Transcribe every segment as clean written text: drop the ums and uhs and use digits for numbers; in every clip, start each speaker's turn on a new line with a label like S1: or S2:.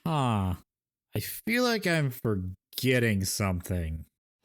S1: Huh. I feel like I'm forgetting something.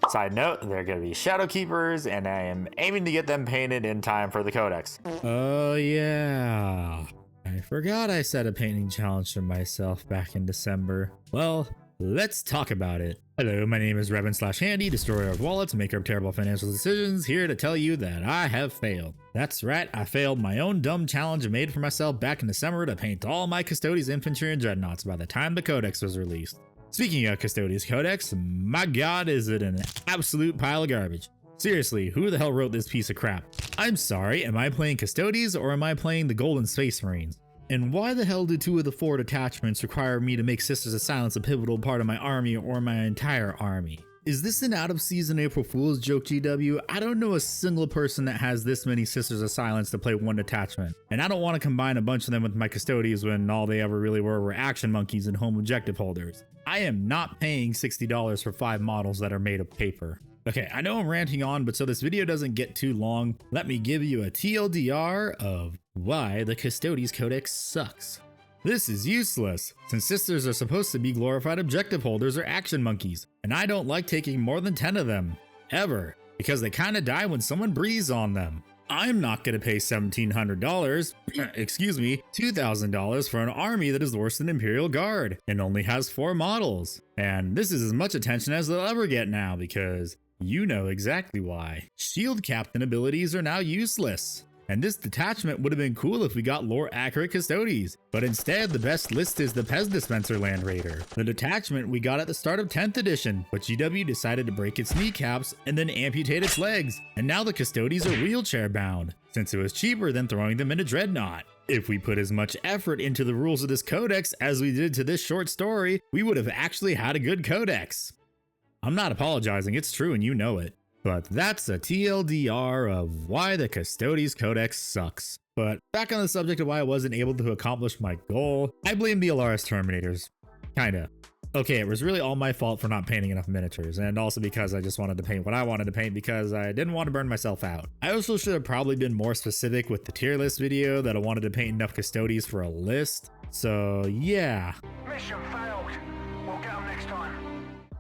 S2: Side note, they're going to be Shadowkeepers, and I am aiming to get them painted in time for the codex.
S1: Oh yeah. I forgot I set a painting challenge for myself back in December. Well, let's talk about it. Hello, my name is Revan/Handy, destroyer of wallets, maker of terrible financial decisions, here to tell you that I have failed. That's right, I failed my own dumb challenge I made for myself back in December to paint all my Custodes infantry and dreadnoughts by the time the codex was released. Speaking of Custodes Codex, my god is it an absolute pile of garbage. Seriously, who the hell wrote this piece of crap? I'm sorry, am I playing Custodes or am I playing the Golden Space Marines? And why the hell do 2 of the 4 detachments require me to make Sisters of Silence a pivotal part of my army or my entire army? Is this an out of season April Fool's joke, GW? I don't know a single person that has this many Sisters of Silence to play one detachment. And I don't want to combine a bunch of them with my Custodes when all they ever really were action monkeys and home objective holders. I am not paying $60 for 5 models that are made of paper. Okay, I know I'm ranting on, but so this video doesn't get too long, let me give you a TLDR of why the Custodes Codex sucks. This is useless, since sisters are supposed to be glorified objective holders or action monkeys, and I don't like taking more than 10 of them, ever, because they kinda die when someone breathes on them. I'm not gonna pay $1,700, excuse me, $2,000 for an army that is worse than Imperial Guard, and only has 4 models. And this is as much attention as they'll ever get now, because you know exactly why. Shield captain abilities are now useless. And this detachment would have been cool if we got lore accurate Custodes, but instead the best list is the Pez Dispenser Land Raider, the detachment we got at the start of 10th edition, but GW decided to break its kneecaps and then amputate its legs, and now the Custodes are wheelchair bound, since it was cheaper than throwing them in a dreadnought. If we put as much effort into the rules of this codex as we did to this short story, we would have actually had a good codex. I'm not apologizing, it's true and you know it. But that's a TLDR of why the Custodes Codex sucks. But back on the subject of why I wasn't able to accomplish my goal, I blame the Alaris Terminators. Kinda. Okay, it was really all my fault for not painting enough miniatures, and also because I just wanted to paint what I wanted to paint because I didn't want to burn myself out. I also should have probably been more specific with the tier list video that I wanted to paint enough Custodes for a list. So yeah.
S3: Mission failed. We'll get them next time.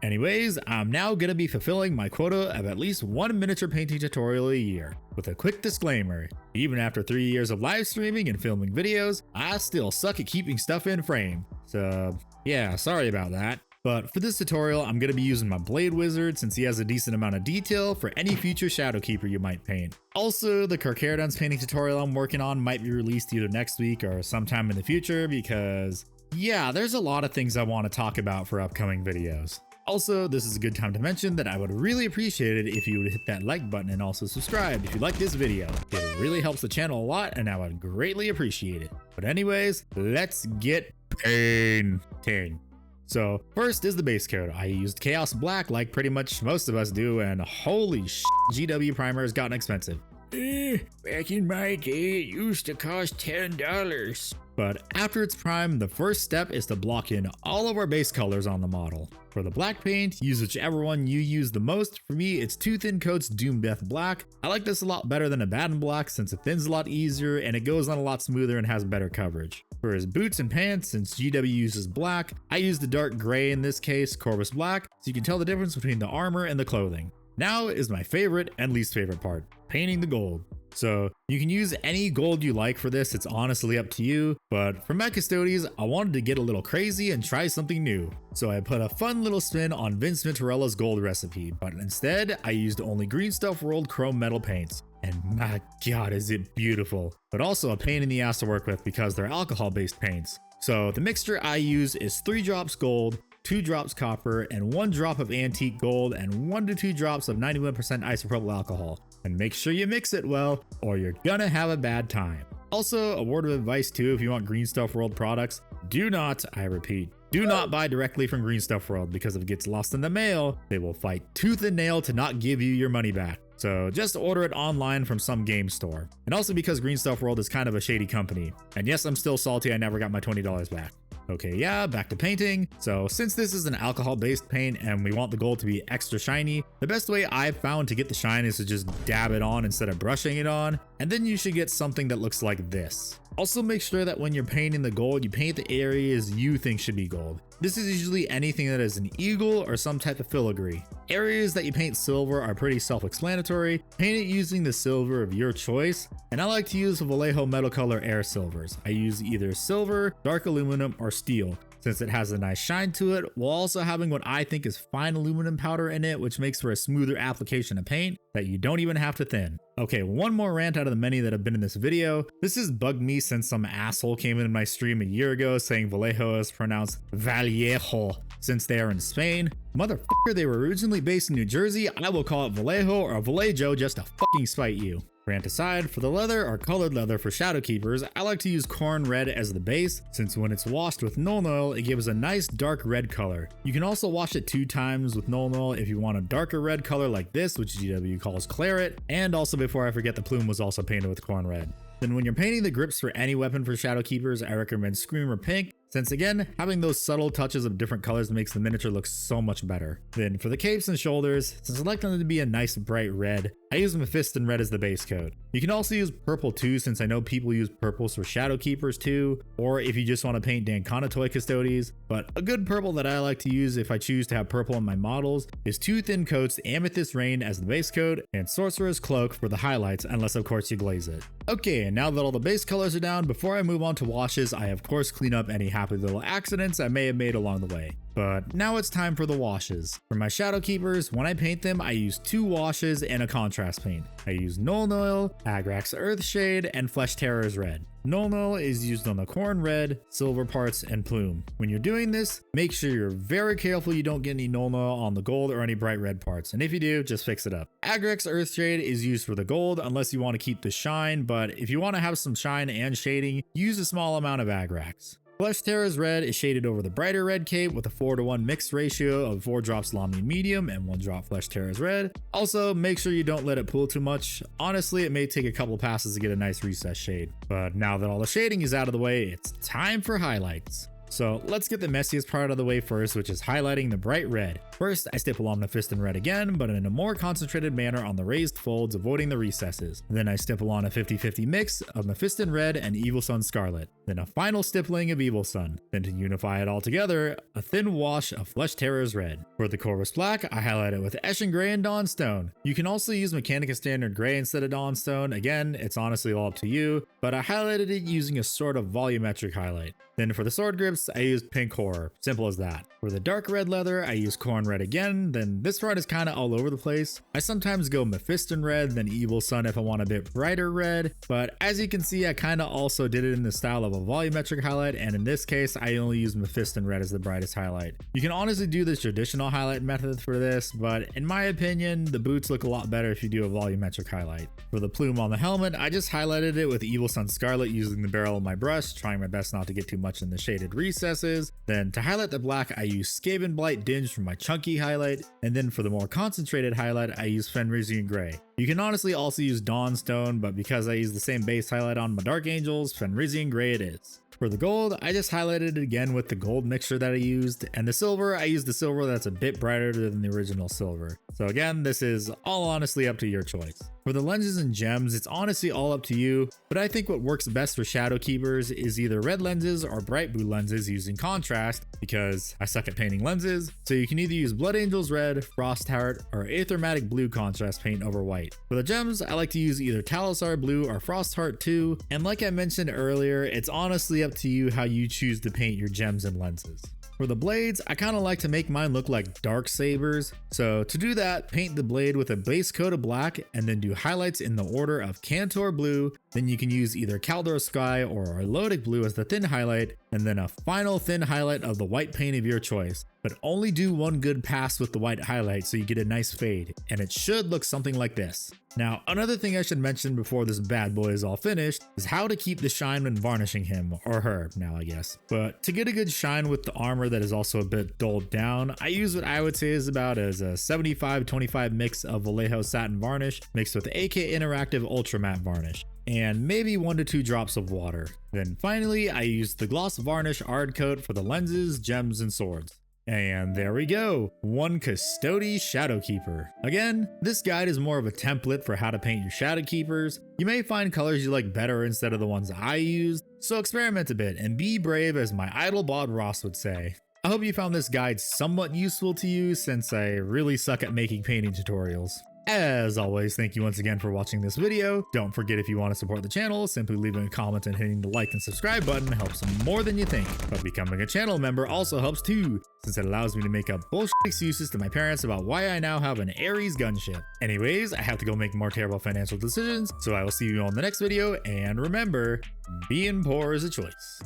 S1: Anyways, I'm now going to be fulfilling my quota of at least 1 miniature painting tutorial a year. With a quick disclaimer, even after 3 years of live streaming and filming videos, I still suck at keeping stuff in frame. So yeah, sorry about that. But for this tutorial, I'm going to be using my Blade Wizard since he has a decent amount of detail for any future Shadowkeeper you might paint. Also, the Carcharodon's painting tutorial I'm working on might be released either next week or sometime in the future because yeah, there's a lot of things I want to talk about for upcoming videos. Also, this is a good time to mention that I would really appreciate it if you would hit that like button and also subscribe if you like this video. It really helps the channel a lot and I would greatly appreciate it. But anyways, let's get painting. So first is the base coat. I used Chaos Black like pretty much most of us do, and holy shit, GW primer has gotten expensive.
S4: Back in my day, it used to cost $10.
S1: But after its prime, the first step is to block in all of our base colors on the model. For the black paint, use whichever one you use the most. For me, it's Two Thin Coats Doom Death Black. I like this a lot better than Abaddon Black since it thins a lot easier and it goes on a lot smoother and has better coverage. For his boots and pants, since GW uses black, I use the dark gray in this case, Corvus Black, so you can tell the difference between the armor and the clothing. Now is my favorite and least favorite part, painting the gold. So you can use any gold you like for this, it's honestly up to you, but for my Custodes, I wanted to get a little crazy and try something new. So I put a fun little spin on Vince Vintorella's gold recipe, but instead I used only Green Stuff World chrome metal paints. And my god is it beautiful, but also a pain in the ass to work with because they're alcohol based paints. So the mixture I use is 3 drops gold, 2 drops copper, and 1 drop of antique gold, and 1 to 2 drops of 91% isopropyl alcohol. And make sure you mix it well, or you're gonna have a bad time. Also, a word of advice too, if you want Green Stuff World products, do not, I repeat, do not buy directly from Green Stuff World, because if it gets lost in the mail, they will fight tooth and nail to not give you your money back. So just order it online from some game store. And also because Green Stuff World is kind of a shady company. And yes, I'm still salty I never got my $20 back. Okay, yeah, back to painting. So since this is an alcohol-based paint and we want the gold to be extra shiny, the best way I've found to get the shine is to just dab it on instead of brushing it on, and then you should get something that looks like this. Also make sure that when you're painting the gold, you paint the areas you think should be gold. This is usually anything that is an eagle or some type of filigree. Areas that you paint silver are pretty self-explanatory. Paint it using the silver of your choice, and I like to use Vallejo metal color air silvers. I use either silver, dark aluminum, or steel, since it has a nice shine to it, while also having what I think is fine aluminum powder in it, which makes for a smoother application of paint that you don't even have to thin. Okay, one more rant out of the many that have been in this video. This has bugged me since some asshole came in my stream a year ago saying Vallejo is pronounced Vallejo since they are in Spain. Motherfucker, they were originally based in New Jersey. I will call it Vallejo or Vallejo just to fucking spite you. Rant aside, for the leather or colored leather for Shadowkeepers, I like to use corn red as the base, since when it's washed with Nuln Oil, it gives a nice dark red color. You can also wash it 2 times with Nuln Oil if you want a darker red color like this, which GW calls claret, and also before I forget, the plume was also painted with corn red. Then when you're painting the grips for any weapon for Shadowkeepers, I recommend Screamer Pink, since again, having those subtle touches of different colors makes the miniature look so much better. Then for the capes and shoulders, since I like them to be a nice bright red, I use Mephiston Red as the base coat. You can also use purple too, since I know people use purples for Shadowkeepers too, or if you just want to paint Dankana toy Custodes. But a good purple that I like to use if I choose to have purple in my models is 2 thin coats, Amethyst Rain as the base coat, and Sorcerer's Cloak for the highlights, unless of course you glaze it. Okay, and now that all the base colors are down, before I move on to washes, I of course clean up any happy little accidents I may have made along the way. But now it's time for the washes. For my Shadowkeepers, when I paint them, I use 2 washes and a contrast paint. I use Nuln Oil, Agrax Earthshade, and Flesh Terror's Red. Nuln Oil is used on the corn red, silver parts, and plume. When you're doing this, make sure you're very careful you don't get any Nuln Oil on the gold or any bright red parts, and if you do, just fix it up. Agrax Earthshade is used for the gold unless you want to keep the shine, but if you want to have some shine and shading, use a small amount of Agrax. Flesh Terror's Red is shaded over the brighter red cape with a 4:1 mixed ratio of 4 drops Lamy Medium and 1 drop Flesh Terror's Red. Also, make sure you don't let it pool too much. Honestly, it may take a couple passes to get a nice recessed shade. But now that all the shading is out of the way, it's time for highlights. So let's get the messiest part out of the way first, which is highlighting the bright red. First, I stipple on Mephiston Red again, but in a more concentrated manner on the raised folds, avoiding the recesses. Then I stipple on a 50-50 mix of Mephiston Red and Evil Sun Scarlet. Then a final stippling of Evil Sun. Then to unify it all together, a thin wash of Flesh Terror's Red. For the Corvus Black, I highlight it with Eshin Gray and Dawnstone. You can also use Mechanica Standard Gray instead of Dawnstone. Again, it's honestly all up to you, but I highlighted it using a sort of volumetric highlight. Then for the sword grips, I used Pink Horror. Simple as that. For the dark red leather, I use Corn Red again. Then this part is kind of all over the place. I sometimes go Mephiston Red, then Evil Sun if I want a bit brighter red. But as you can see, I kind of also did it in the style of a volumetric highlight, and in this case, I only use Mephiston Red as the brightest highlight. You can honestly do the traditional highlight method for this, but in my opinion, the boots look a lot better if you do a volumetric highlight. For the plume on the helmet, I just highlighted it with Evil Sun Scarlet using the barrel of my brush, trying my best not to get too much in the shaded recesses. Then to highlight the black, I use Skaven Blight Dinge for my chunky highlight, and then for the more concentrated highlight, I use Fenrisian Gray. You can honestly also use Dawnstone, but because I use the same base highlight on my Dark Angels, Fenrisian Gray it is. For the gold, I just highlighted it again with the gold mixture that I used, and the silver, I used the silver that's a bit brighter than the original silver. So again, this is all honestly up to your choice. For the lenses and gems, it's honestly all up to you, but I think what works best for Shadowkeepers is either red lenses or bright blue lenses using contrast, because I suck at painting lenses, so you can either use Blood Angels Red, Frost Heart, or Aethermatic Blue contrast paint over white. For the gems, I like to use either Talisar Blue or Frost Heart 2, and like I mentioned earlier, it's honestly up to you how you choose to paint your gems and lenses. For the blades, I kind of like to make mine look like dark sabers. So to do that, paint the blade with a base coat of black and then do highlights in the order of Cantor Blue. Then you can use either Caldor Sky or Orlodic Blue as the thin highlight, and then a final thin highlight of the white paint of your choice. But only do one good pass with the white highlight so you get a nice fade, and it should look something like this. Now, another thing I should mention before this bad boy is all finished is how to keep the shine when varnishing him, or her now I guess. But to get a good shine with the armor that is also a bit dulled down, I use what I would say is about as a 75-25 mix of Vallejo Satin Varnish mixed with AK Interactive Ultra Matte Varnish, and maybe 1 to 2 drops of water. Then finally, I used the Gloss Varnish Ard Coat for the lenses, gems, and swords. And there we go, one Custodes Shadowkeeper. Again, this guide is more of a template for how to paint your Shadowkeepers. You may find colors you like better instead of the ones I used, So experiment a bit and be brave, as my idol bod Ross would say. I hope you found this guide somewhat useful to you, since I really suck at making painting tutorials. As always, thank you once again for watching this video. Don't forget, if you want to support the channel, simply leaving a comment and hitting the like and subscribe button helps more than you think. But becoming a channel member also helps too, since it allows me to make up bullshit excuses to my parents about why I now have an Ares gunship. Anyways, I have to go make more terrible financial decisions, so I will see you on the next video, and remember, being poor is a choice.